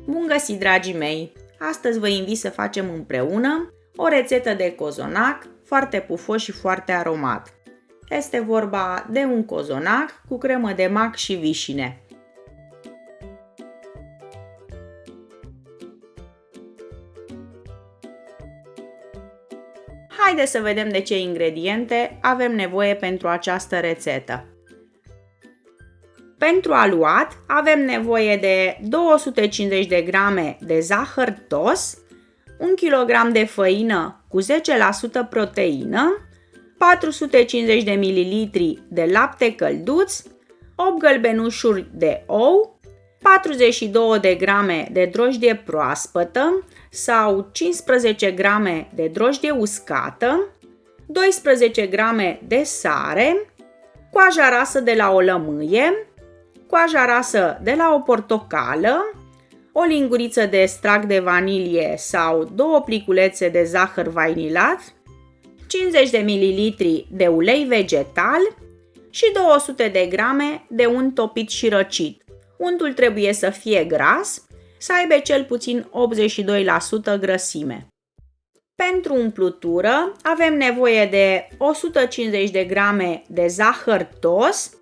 Bun găsit, dragii mei! Astăzi vă invit să facem împreună o rețetă de cozonac foarte pufos și foarte aromat. Este vorba de un cozonac cu cremă de mac și vișine. Haideți să vedem de ce ingrediente avem nevoie pentru această rețetă. Pentru aluat avem nevoie de 250 de grame de zahăr tos, 1 kg de făină cu 10% proteină, 450 de ml de lapte călduț, 8 gălbenușuri de ou, 42 de grame de drojdie proaspătă sau 15 grame de drojdie uscată, 12 grame de sare, coaja rasă de la o lămâie, coaja rasă de la o portocală, o linguriță de extract de vanilie sau 2 pliculețe de zahăr vainilat, 50 de ml de ulei vegetal și 200 de grame de unt topit și răcit. Untul trebuie să fie gras, să aibă cel puțin 82% grăsime. Pentru umplutură avem nevoie de 150 de grame de zahăr tos,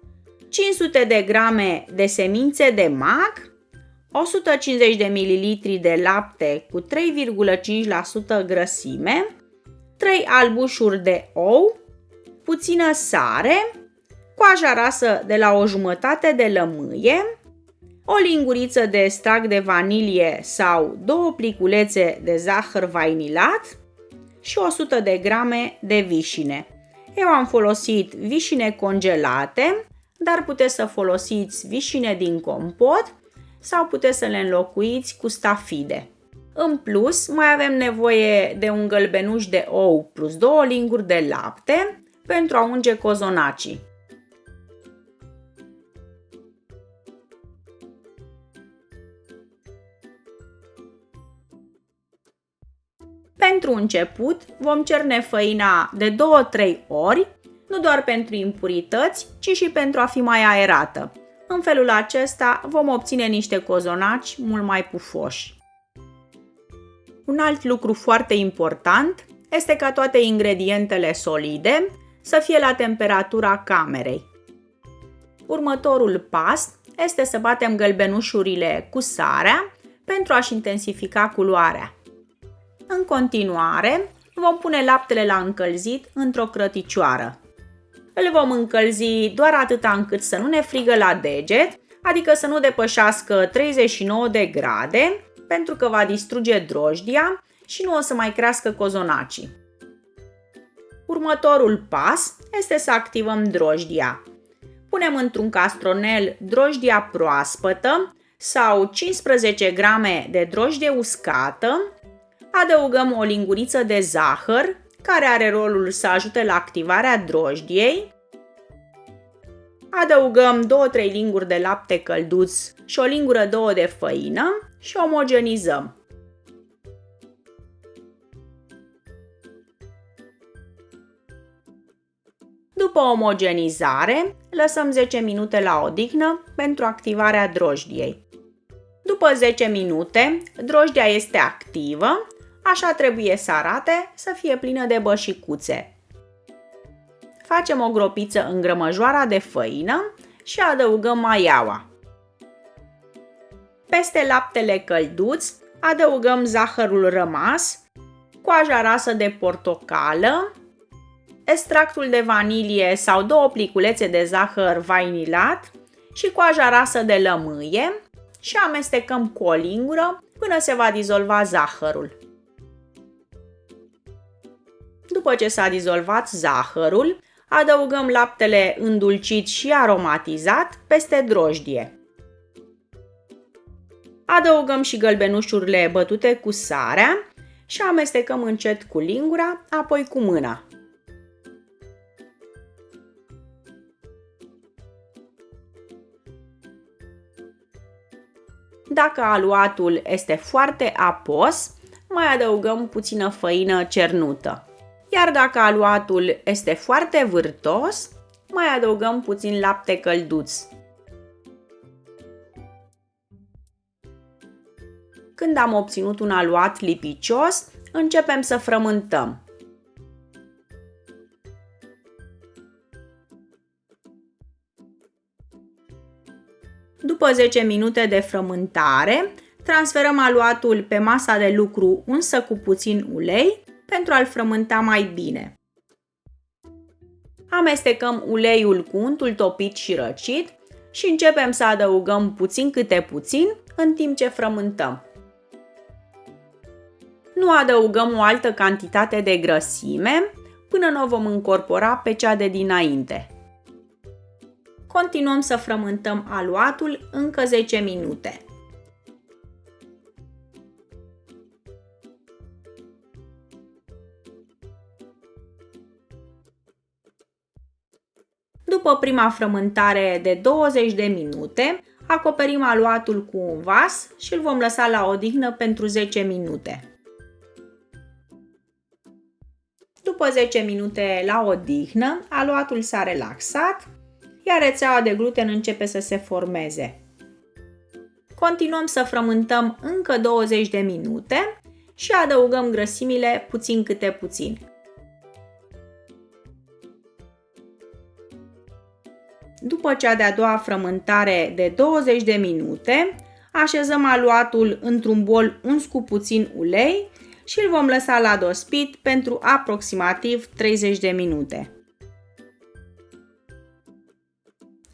500 de grame de semințe de mac, 150 de ml de lapte cu 3,5% grăsime, 3 albușuri de ou, puțină sare, coaja rasă de la o jumătate de lămâie, o linguriță de extract de vanilie sau 2 pliculețe de zahăr vainilat și 100 de grame de vișine. Eu am folosit vișine congelate, dar puteți să folosiți vișine din compot sau puteți să le înlocuiți cu stafide. În plus, mai avem nevoie de un gălbenuș de ou plus 2 linguri de lapte pentru a unge cozonacii. Pentru început, vom cerne făina de 2-3 ori, nu doar pentru impurități, ci și pentru a fi mai aerată. În felul acesta vom obține niște cozonaci mult mai pufoși. Un alt lucru foarte important este ca toate ingredientele solide să fie la temperatura camerei. Următorul pas este să batem gălbenușurile cu sarea pentru a-și intensifica culoarea. În continuare, vom pune laptele la încălzit într-o crăticioară. Îl vom încălzi doar atâta încât să nu ne frigă la deget, adică să nu depășească 39 de grade, pentru că va distruge drojdia și nu o să mai crească cozonacii. Următorul pas este să activăm drojdia. Punem într-un castronel drojdia proaspătă sau 15 grame de drojdie uscată, adăugăm o linguriță de zahăr, care are rolul să ajute la activarea drojdiei, adăugăm 2-3 linguri de lapte călduț și o lingură 2 de făină și omogenizăm. După omogenizare, lăsăm 10 minute la odihnă pentru activarea drojdiei. După 10 minute, drojdia este activă, așa trebuie să arate, să fie plină de bășicuțe. Facem o gropiță în grămăjoara de făină și adăugăm maiaua. Peste laptele călduț adăugăm zahărul rămas, coaja rasă de portocală, extractul de vanilie sau 2 pliculețe de zahăr vainilat și coaja rasă de lămâie și amestecăm cu o lingură până se va dizolva zahărul. După ce s-a dizolvat zahărul, adăugăm laptele îndulcit și aromatizat peste drojdie. Adăugăm și gălbenușurile bătute cu sarea și amestecăm încet cu lingura, apoi cu mâna. Dacă aluatul este foarte apos, mai adăugăm puțină făină cernută. Iar dacă aluatul este foarte vârtos, mai adăugăm puțin lapte călduț. Când am obținut un aluat lipicios, începem să frământăm. După 10 minute de frământare, transferăm aluatul pe masa de lucru unsă cu puțin ulei pentru a-l frământa mai bine. Amestecăm uleiul cu untul topit și răcit și începem să adăugăm puțin câte puțin în timp ce frământăm. Nu adăugăm o altă cantitate de grăsime până nu o vom încorpora pe cea de dinainte. Continuăm să frământăm aluatul încă 10 minute. După prima frământare de 20 de minute, acoperim aluatul cu un vas și îl vom lăsa la odihnă pentru 10 minute. După 10 minute la odihnă, aluatul s-a relaxat, iar rețeaua de gluten începe să se formeze. Continuăm să frământăm încă 20 de minute și adăugăm grăsimile puțin câte puțin. După cea de-a doua frământare de 20 de minute, așezăm aluatul într-un bol uns cu puțin ulei și îl vom lăsa la dospit pentru aproximativ 30 de minute.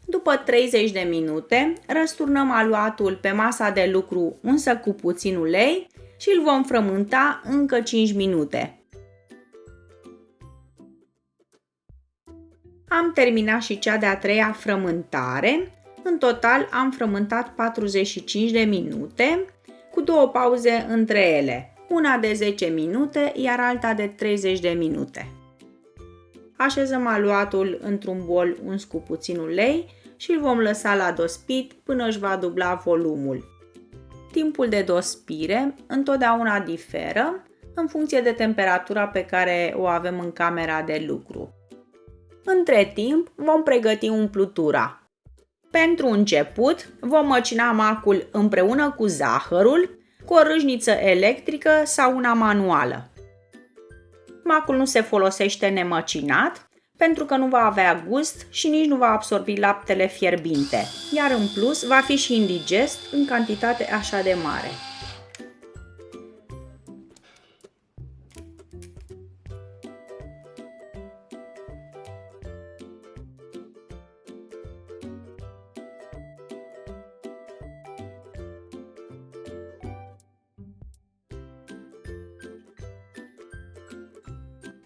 După 30 de minute, răsturnăm aluatul pe masa de lucru unsă cu puțin ulei și îl vom frământa încă 5 minute. Am terminat și cea de-a treia frământare. În total am frământat 45 de minute, cu două pauze între ele, una de 10 minute, iar alta de 30 de minute. Așezăm aluatul într-un bol uns cu puțin ulei și îl vom lăsa la dospit până își va dubla volumul. Timpul de dospire întotdeauna diferă în funcție de temperatura pe care o avem în camera de lucru. Între timp, vom pregăti umplutura. Pentru început, vom măcina macul împreună cu zahărul, cu o râșniță electrică sau una manuală. Macul nu se folosește nemăcinat, pentru că nu va avea gust și nici nu va absorbi laptele fierbinte, iar în plus va fi și indigest în cantitate așa de mare.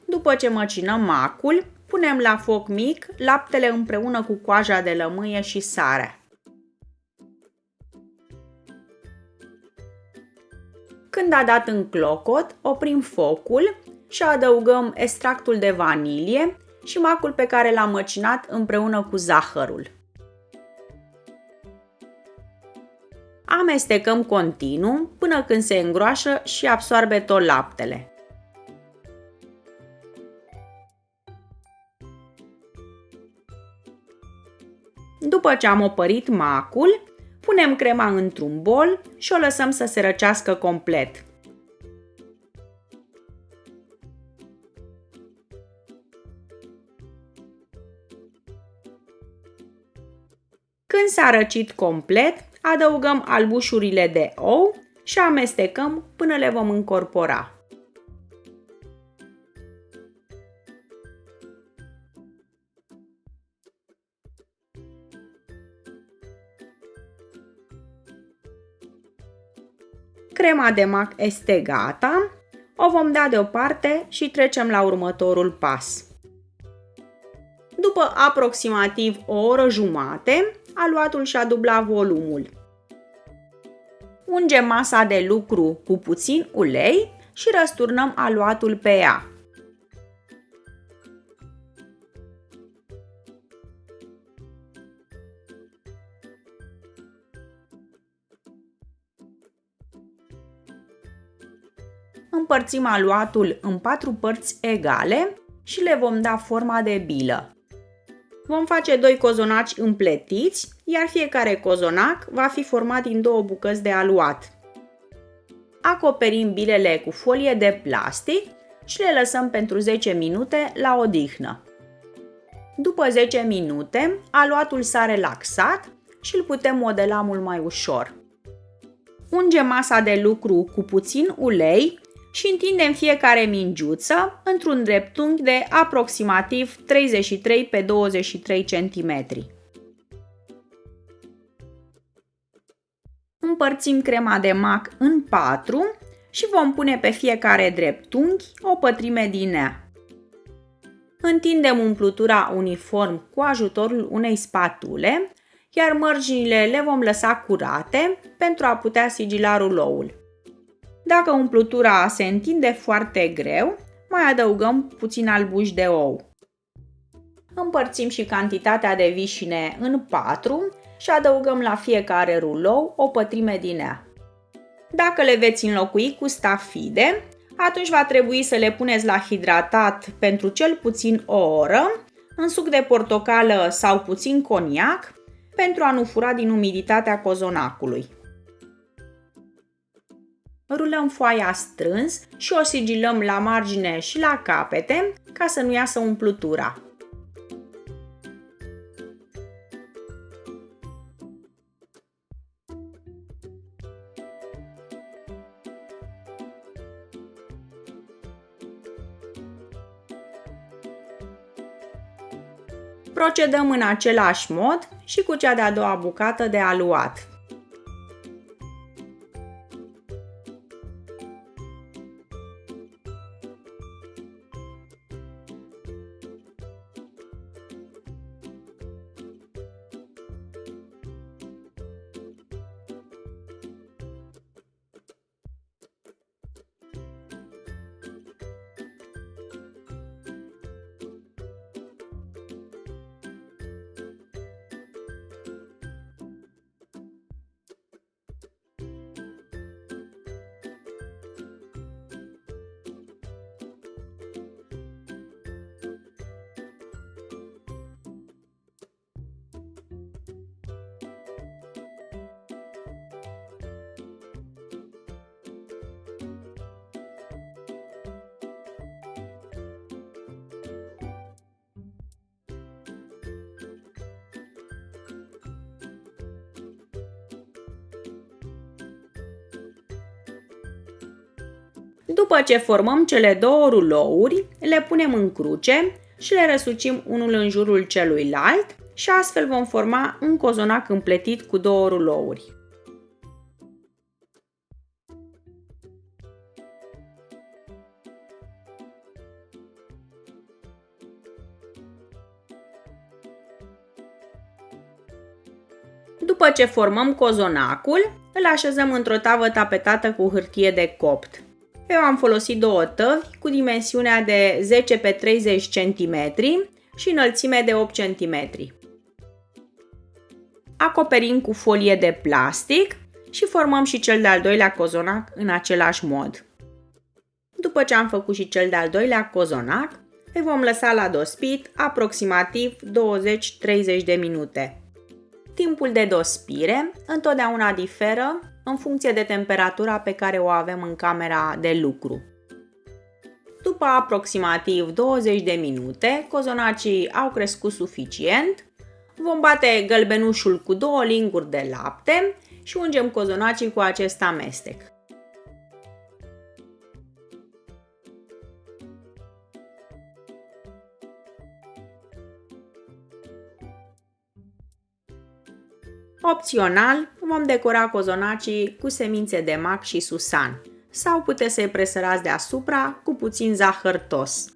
După ce măcinăm macul, punem la foc mic laptele împreună cu coaja de lămâie și sarea. Când a dat în clocot, oprim focul și adăugăm extractul de vanilie și macul pe care l-am măcinat împreună cu zahărul. Amestecăm continuu până când se îngroașă și absorbe tot laptele. După ce am opărit macul, punem crema într-un bol și o lăsăm să se răcească complet. Când s-a răcit complet, adăugăm albușurile de ou și amestecăm până le vom încorpora. Crema de mac este gata, o vom da deoparte și trecem la următorul pas. După aproximativ o oră jumate, aluatul și-a dublat volumul. Ungem masa de lucru cu puțin ulei și răsturnăm aluatul pe ea. Împărțim aluatul în 4 părți egale și le vom da forma de bilă. Vom face 2 cozonaci împletiți, iar fiecare cozonac va fi format din 2 bucăți de aluat. acoperim bilele cu folie de plastic și le lăsăm pentru 10 minute la odihnă. După 10 minute, aluatul s-a relaxat și îl putem modela mult mai ușor. Ungem masa de lucru cu puțin ulei și întindem fiecare mingiuță într-un dreptunghi de aproximativ 33 pe 23 cm. Împărțim crema de mac în 4 și vom pune pe fiecare dreptunghi o pătrime din ea. Întindem umplutura uniform cu ajutorul unei spatule, iar mărginile le vom lăsa curate pentru a putea sigila ruloul. Dacă umplutura se întinde foarte greu, mai adăugăm puțin albuș de ou. Împărțim și cantitatea de vișine în 4 și adăugăm la fiecare rulou o pătrime din ea. Dacă le veți înlocui cu stafide, atunci va trebui să le puneți la hidratat pentru cel puțin o oră, în suc de portocală sau puțin coniac, pentru a nu fura din umiditatea cozonacului. Rulăm foaia strâns și o sigilăm la margine și la capete ca să nu iasă umplutura. Procedăm în același mod și cu cea de-a doua bucată de aluat. După ce formăm cele două rulouri, le punem în cruce și le răsucim unul în jurul celuilalt și astfel vom forma un cozonac împletit cu două rulouri. După ce formăm cozonacul, îl așezăm într-o tavă tapetată cu hârtie de copt. Eu am folosit două tăvi cu dimensiunea de 10 pe 30 cm și înălțime de 8 cm. Acoperim cu folie de plastic și formăm și cel de-al doilea cozonac în același mod. După ce am făcut și cel de-al doilea cozonac, îi vom lăsa la dospit aproximativ 20-30 de minute. Timpul de dospire întotdeauna diferă în funcție de temperatura pe care o avem în camera de lucru. După aproximativ 20 de minute, cozonacii au crescut suficient. Vom bate gălbenușul cu 2 linguri de lapte și ungem cozonacii cu acest amestec. Opțional, vom decora cozonacii cu semințe de mac și susan sau puteți să-i presărați deasupra cu puțin zahăr tos.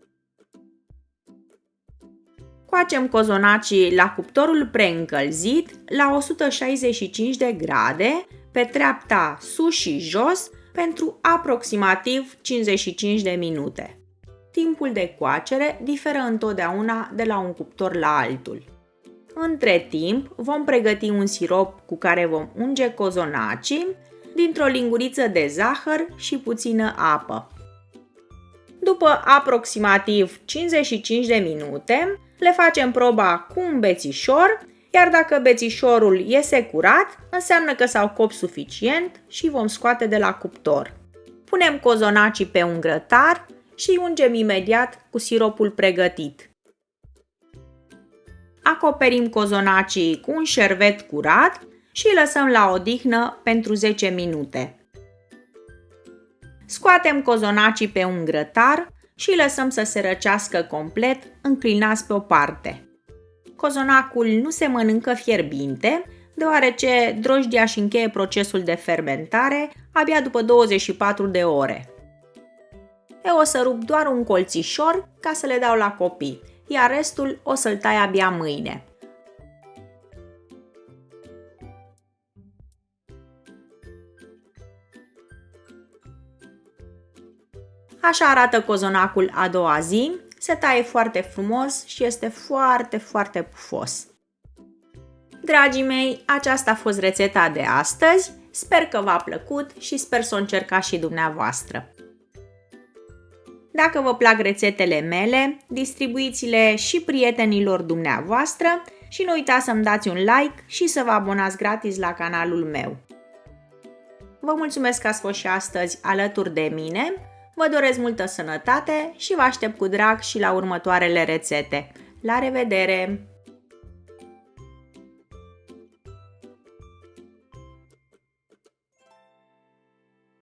Coacem cozonacii la cuptorul preîncălzit la 165 de grade pe treapta sus și jos pentru aproximativ 55 de minute. Timpul de coacere diferă întotdeauna de la un cuptor la altul. Între timp, vom pregăti un sirop cu care vom unge cozonacii dintr-o linguriță de zahăr și puțină apă. După aproximativ 55 de minute, le facem proba cu un bețișor, iar dacă bețișorul iese curat, înseamnă că s-au copt suficient și vom scoate de la cuptor. Punem cozonacii pe un grătar și îi ungem imediat cu siropul pregătit. Acoperim cozonacii cu un șervet curat și îi lăsăm la odihnă pentru 10 minute. Scoatem cozonacii pe un grătar și îi lăsăm să se răcească complet, înclinați pe o parte. Cozonacul nu se mănâncă fierbinte, deoarece drojdia își încheie procesul de fermentare abia după 24 de ore. Eu o să rup doar un colțișor ca să le dau la copii, iar restul o să-l tai abia mâine. Așa arată cozonacul a doua zi, se taie foarte frumos și este foarte pufos. Dragii mei, aceasta a fost rețeta de astăzi, sper că v-a plăcut și sper să o încercați și dumneavoastră. Dacă vă plac rețetele mele, distribuiți-le și prietenilor dumneavoastră și nu uitați să-mi dați un like și să vă abonați gratis la canalul meu. Vă mulțumesc că ați fost și astăzi alături de mine, vă doresc multă sănătate și vă aștept cu drag și la următoarele rețete. La revedere!